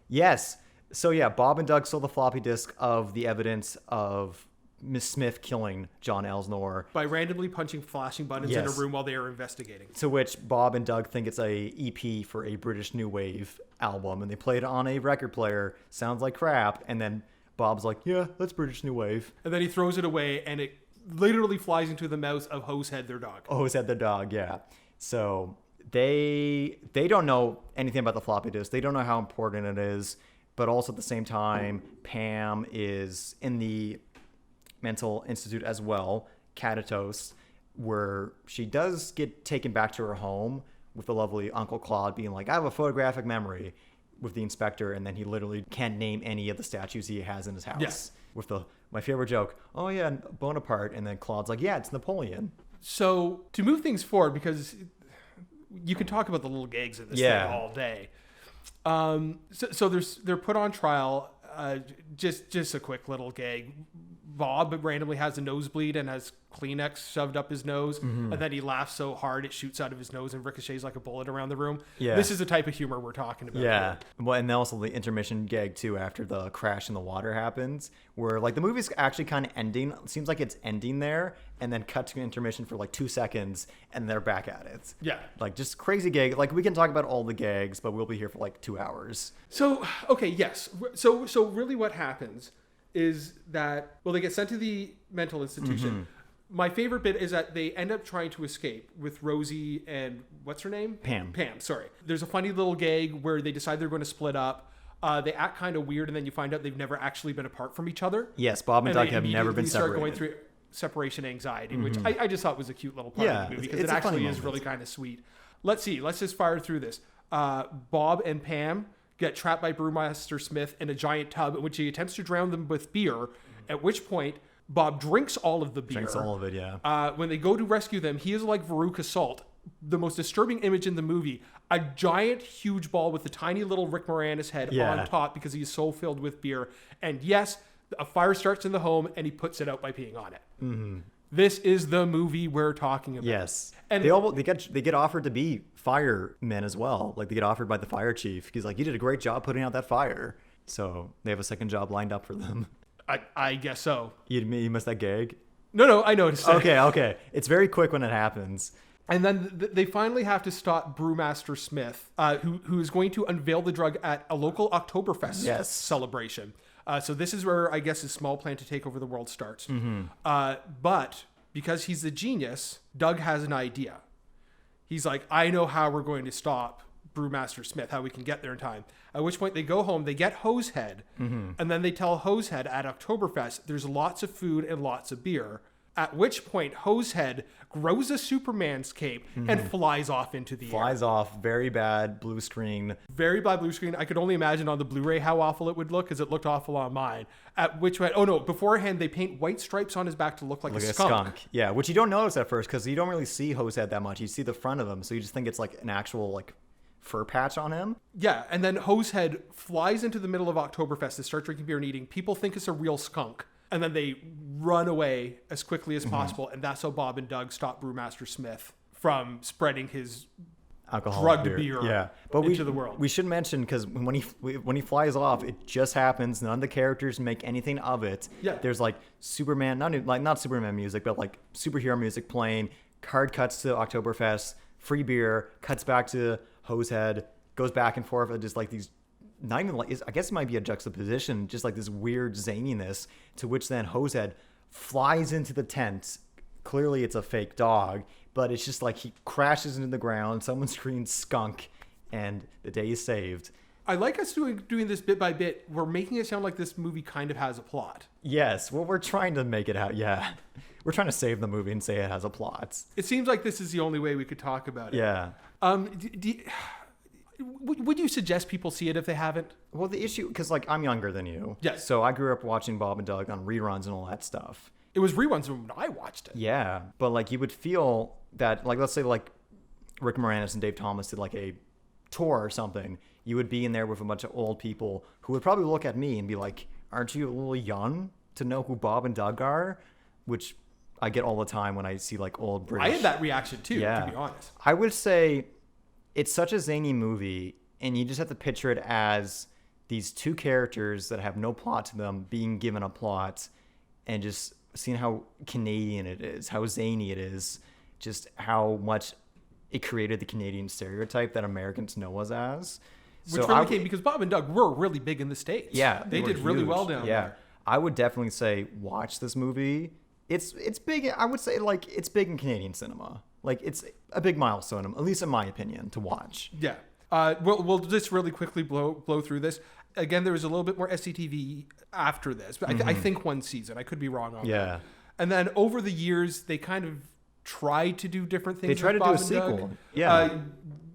Speaker 2: Yes. So yeah, Bob and Doug stole the floppy disk of the evidence of Miss Smith killing John Elsnor
Speaker 1: by randomly punching flashing buttons in a room while they are investigating.
Speaker 2: To which Bob and Doug think it's a EP for a British New Wave album, and they play it on a record player. Sounds like crap. And then Bob's like, "Yeah, that's British New Wave."
Speaker 1: And then he throws it away, and it literally flies into the mouth of Hosehead, their dog.
Speaker 2: Hosehead, their dog, yeah. So they don't know anything about the floppy disk. They don't know how important it is. But also at the same time, Pam is in the mental institute as well, comatose, where she does get taken back to her home with the lovely Uncle Claude being like, "I have a photographic memory," with the inspector, and then he literally can't name any of the statues he has in his house.
Speaker 1: Yes.
Speaker 2: With my favorite joke, "Oh yeah, Bonaparte," and then Claude's like, "Yeah, it's Napoleon."
Speaker 1: So to move things forward, because you can talk about the little gags in this thing all day. So they're put on trial. Just a quick little gag. Bob randomly has a nosebleed and has Kleenex shoved up his nose, and then he laughs so hard it shoots out of his nose and ricochets like a bullet around the room. Yeah. This is the type of humor we're talking about.
Speaker 2: Yeah.
Speaker 1: Here.
Speaker 2: Well, and then also the intermission gag too after the crash in the water happens, where like the movie's actually kind of ending. It seems like it's ending there, and then cut to intermission for like 2 seconds, and they're back at it. Yeah. Like just crazy gag. Like we can talk about all the gags, but we'll be here for like 2 hours.
Speaker 1: So okay, yes. So really, what happens is that, well, they get sent to the mental institution. My favorite bit is that they end up trying to escape with Rosie and what's her name?
Speaker 2: Pam, sorry.
Speaker 1: There's a funny little gag where they decide they're going to split up. They act kind of weird, and then you find out they've never actually been apart from each other.
Speaker 2: Yes, Bob and Doug have never been separated.
Speaker 1: separation anxiety, which I just thought was a cute little part of the movie because it actually is really kind of sweet. Let's see. Let's just fire through this. Bob and Pam get trapped by Brewmaster Smith in a giant tub in which he attempts to drown them with beer, at which point Bob drinks all of the beer.
Speaker 2: Drinks all of it, yeah.
Speaker 1: When they go to rescue them, he is like Veruca Salt. The most disturbing image in the movie, a giant, huge ball with a tiny little Rick Moranis head on top because he is so filled with beer. And yes, a fire starts in the home and he puts it out by peeing on it. Mm-hmm. This is the movie we're talking about.
Speaker 2: Yes. And they get offered to be firemen as well. Like, they get offered by the fire chief. He's like, you did a great job putting out that fire. So they have a second job lined up for them.
Speaker 1: I guess so.
Speaker 2: You missed that gag?
Speaker 1: No, I noticed it.
Speaker 2: Okay. It's very quick when it happens.
Speaker 1: And then they finally have to stop Brewmaster Smith, who is going to unveil the drug at a local Oktoberfest celebration. So this is where, I guess, his small plan to take over the world starts. Mm-hmm. But because he's a genius, Doug has an idea. He's like, I know how we're going to stop Brewmaster Smith, how we can get there in time. At which point they go home, they get Hosehead, and then they tell Hosehead at Oktoberfest there's lots of food and lots of beer. At which point, Hosehead grows a Superman's cape and flies off into the air.
Speaker 2: Flies off. Very bad blue screen.
Speaker 1: Very bad blue screen. I could only imagine on the Blu-ray how awful it would look, because it looked awful on mine. At which point, beforehand, they paint white stripes on his back to look like a skunk.
Speaker 2: Yeah, which you don't notice at first, because you don't really see Hosehead that much. You see the front of him, so you just think it's like an actual like fur patch on him.
Speaker 1: Yeah, and then Hosehead flies into the middle of Oktoberfest to start drinking beer and eating. People think it's a real skunk. And then they run away as quickly as possible, and that's how Bob and Doug stop Brewmaster Smith from spreading his drugged beer into the world.
Speaker 2: We should mention, because when he flies off, it just happens. None of the characters make anything of it.
Speaker 1: Yeah.
Speaker 2: There's like Superman, not Superman music, but like superhero music playing. Card cuts to Oktoberfest, free beer, cuts back to Hosehead, goes back and forth, and just like these. Not even like, I guess it might be a juxtaposition, just like this weird zaniness, to which then Hosehead flies into the tent. Clearly it's a fake dog, but it's just like he crashes into the ground, someone screams skunk, and the day is saved.
Speaker 1: I like us doing this bit by bit. We're making it sound like this movie kind of has a plot.
Speaker 2: Yes, well, we're trying to make it out, yeah. We're trying to save the movie and say it has a plot.
Speaker 1: It seems like this is the only way we could talk about it.
Speaker 2: Yeah.
Speaker 1: Would you suggest people see it if they haven't?
Speaker 2: Well, the issue, because like I'm younger than you.
Speaker 1: Yes.
Speaker 2: So I grew up watching Bob and Doug on reruns and all that stuff.
Speaker 1: It was reruns when I watched it.
Speaker 2: Yeah. But like you would feel that, like, let's say like Rick Moranis and Dave Thomas did like a tour or something. You would be in there with a bunch of old people who would probably look at me and be like, aren't you a little young to know who Bob and Doug are? Which I get all the time when I see like old British.
Speaker 1: I had that reaction too, to be honest.
Speaker 2: I would say it's such a zany movie, and you just have to picture it as these two characters that have no plot to them being given a plot, and just seeing how Canadian it is, how zany it is, just how much it created the Canadian stereotype that Americans know us as.
Speaker 1: Which really came because Bob and Doug were really big in the States.
Speaker 2: Yeah.
Speaker 1: They did really well down there.
Speaker 2: I would definitely say watch this movie. It's big. I would say like it's big in Canadian cinema. Like it's a big milestone, at least in my opinion, to watch.
Speaker 1: Yeah. We'll just really quickly blow through this. Again, there was a little bit more SCTV after this, but I think one season. I could be wrong on that. And then over the years, they kind of tried to do different things.
Speaker 2: They tried to do a sequel.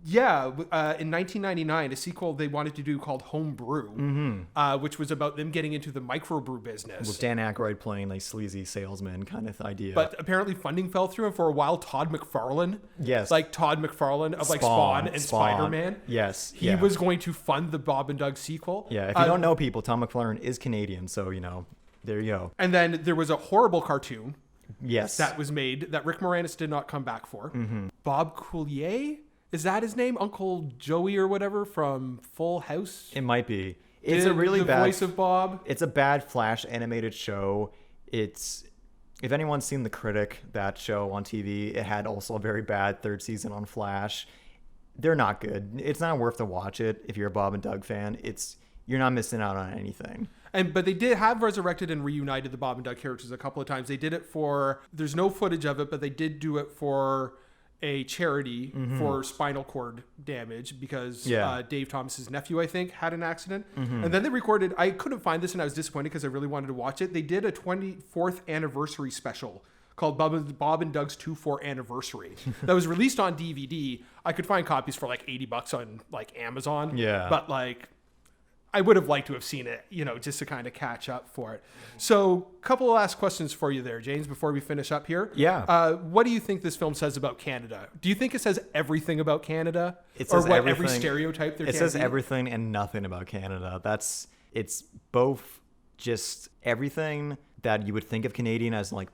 Speaker 1: In 1999, a sequel they wanted to do called Home Brew, which was about them getting into the microbrew business.
Speaker 2: With Dan Aykroyd playing like sleazy salesman kind of idea.
Speaker 1: But apparently funding fell through, and for a while, Todd McFarlane, like Todd McFarlane of like Spawn and Spider-Man, he was going to fund the Bob and Doug sequel.
Speaker 2: Yeah, if you don't know people, Todd McFarlane is Canadian, so you know, there you go.
Speaker 1: And then there was a horrible cartoon.
Speaker 2: Yes.
Speaker 1: That was made that Rick Moranis did not come back for. Bob Coulier? Is that his name? Uncle Joey or whatever from Full House?
Speaker 2: It might be. It's a really bad
Speaker 1: voice of Bob.
Speaker 2: It's a bad Flash animated show. It's, if anyone's seen The Critic, that show on TV, it had also a very bad third season on Flash. They're not good. It's not worth to watch it if you're a Bob and Doug fan. You're not missing out on anything.
Speaker 1: But they did have resurrected and reunited the Bob and Doug characters a couple of times. They did it for, there's no footage of it, but they did do it for a charity for spinal cord damage because Dave Thomas's nephew, I think, had an accident. And then they recorded, I couldn't find this and I was disappointed because I really wanted to watch it. They did a 24th anniversary special called Bob and Doug's 2-4 Anniversary that was released on DVD. I could find copies for like $80 on like Amazon.
Speaker 2: Yeah.
Speaker 1: But like, I would have liked to have seen it, you know, just to kind of catch up for it. So a couple of last questions for you there, James, before we finish up here.
Speaker 2: Yeah.
Speaker 1: What do you think this film says about Canada? Do you think it says everything about Canada?
Speaker 2: It says
Speaker 1: or what
Speaker 2: everything,
Speaker 1: every stereotype there can be?
Speaker 2: It says everything and nothing about Canada. It's both just everything that you would think of Canadian as like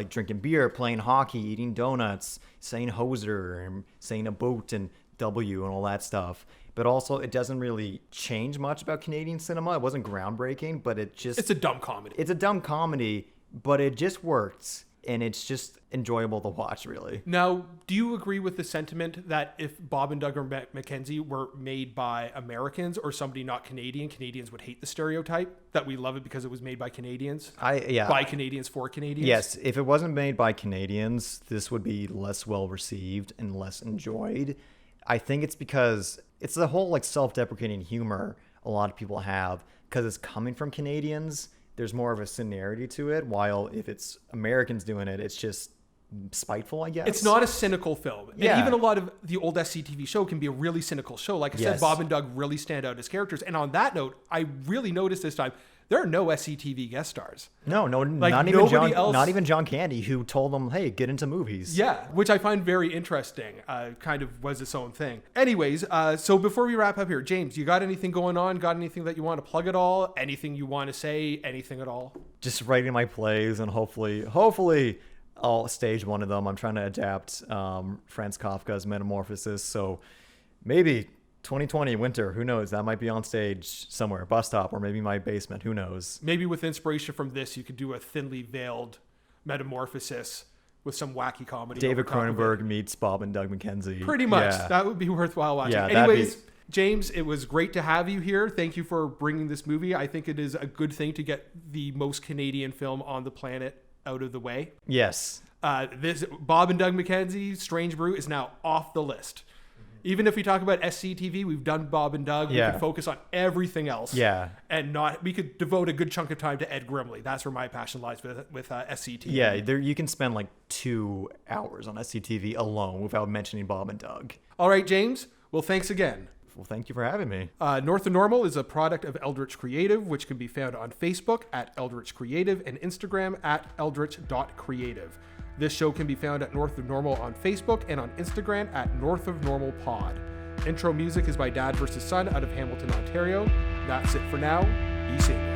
Speaker 2: drinking beer, playing hockey, eating donuts, saying hoser, and saying a boat and W and all that stuff. But also, it doesn't really change much about Canadian cinema. It wasn't groundbreaking, but it's
Speaker 1: a dumb comedy.
Speaker 2: It's a dumb comedy, but it just worked, and it's just enjoyable to watch, really.
Speaker 1: Now, do you agree with the sentiment that if Bob and Doug Mackenzie were made by Americans or somebody not Canadian, Canadians would hate the stereotype, that we love it because it was made by Canadians? By Canadians for Canadians?
Speaker 2: Yes, if it wasn't made by Canadians, this would be less well received and less enjoyed. I think it's because it's the whole like self-deprecating humor a lot of people have because it's coming from Canadians. There's more of a scenario to it, while if it's Americans doing it, it's just spiteful, I guess.
Speaker 1: It's not a cynical film.
Speaker 2: Yeah.
Speaker 1: And even a lot of the old SCTV show can be a really cynical show. Like I said, Bob and Doug really stand out as characters. And on that note, I really noticed this time, there are no SCTV guest stars.
Speaker 2: No,
Speaker 1: like
Speaker 2: not even John Candy, who told them, hey, get into movies.
Speaker 1: Yeah, which I find very interesting. Kind of was its own thing. Anyways, so before we wrap up here, James, you got anything going on? Got anything that you want to plug at all? Anything you want to say? Anything at all?
Speaker 2: Just writing my plays, and hopefully I'll stage one of them. I'm trying to adapt Franz Kafka's Metamorphosis, so maybe 2020 winter, who knows? That might be on stage somewhere, bus stop, or maybe my basement. Who knows?
Speaker 1: Maybe with inspiration from this, you could do a thinly veiled Metamorphosis with some wacky comedy.
Speaker 2: David Cronenberg meets Bob and Doug Mackenzie.
Speaker 1: Pretty much. Yeah. That would be worthwhile watching.
Speaker 2: Yeah,
Speaker 1: anyways, James, it was great to have you here. Thank you for bringing this movie. I think it is a good thing to get the most Canadian film on the planet out of the way.
Speaker 2: Yes.
Speaker 1: This Bob and Doug Mackenzie, Strange Brew, is now off the list. Even if we talk about SCTV, we've done Bob and Doug.
Speaker 2: Yeah.
Speaker 1: We could focus on everything else.
Speaker 2: Yeah.
Speaker 1: And we could devote a good chunk of time to Ed Grimley. That's where my passion lies with SCTV.
Speaker 2: Yeah, you can spend like 2 hours on SCTV alone without mentioning Bob and Doug.
Speaker 1: All right, James. Well, thanks again.
Speaker 2: Well, thank you for having me.
Speaker 1: North of Normal is a product of Eldritch Creative, which can be found on Facebook at Eldritch Creative and Instagram at eldritch.creative. This show can be found at North of Normal on Facebook and on Instagram at North of Normal Pod. Intro music is by Dad vs. Son out of Hamilton, Ontario. That's it for now. Be safe.